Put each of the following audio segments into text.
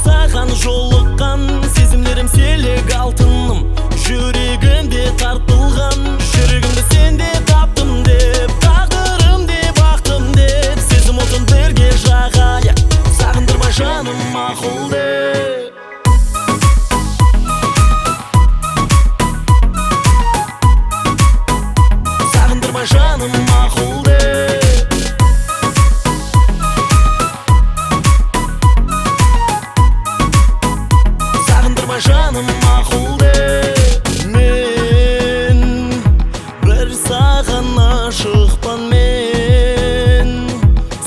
саған жолыққан, сезімдерім селек алтыным, жүрегімде тартылған. Жүрегімді сенде таптым деп, тағдырым деп, бақтым деп, сезім отын бірге жағайық, сағындырма жаным мақұл деп. Сағындырма жаным мақұл деп. Сағындырма жаным мақұл деп. Мен бір саған ашықпан, мен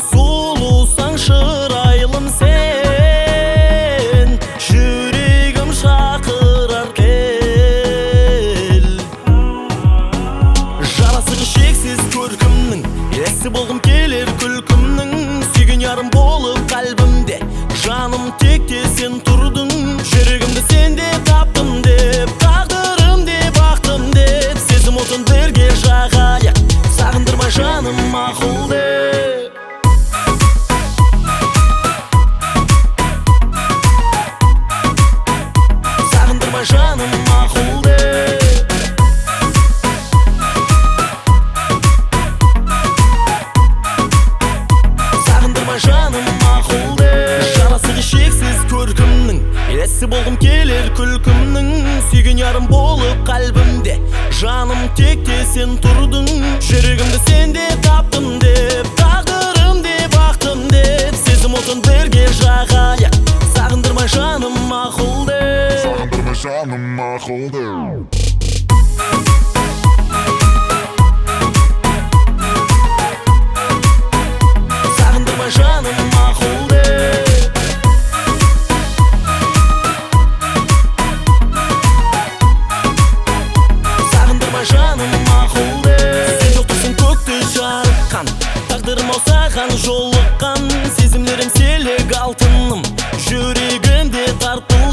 сұлусаң шырайлым сен, жүрегім шақырар кел. Жарасы шексіз көркімнің, есі болғым келер күлкімнің, сүйген ярым болып қалбімде, жаным текте сен тұрдың. Жүрегімді сенде таптым деп, тағдырым деп, бақтым деп, сезім отын бірге жағайық, сағындырма жаным мақұл деп. Сағындырма жаным мақұл деп. Сағындырма жаным мақұл деп. Жарасы шексіз көркімнің, есі болғым келер күлкімнің, сүйген ярым болып қалбімде, жаным текте сен тұрдың. Жүрегімді сенде таптым деп, тағдырым деп, бақтым деп, сезім отын бірге жағайық, сағындырма жаным мақұл деп. Сағындырма жаным мақұл деп. Сағындырма жаным мақұл деп. Сағындырма жаным мақұл деп. Сен жоқтысың көкті жарыққан, тағдырым ау саған жолыққан, сезімдерім селек алтыным, жүрегімде тартылған.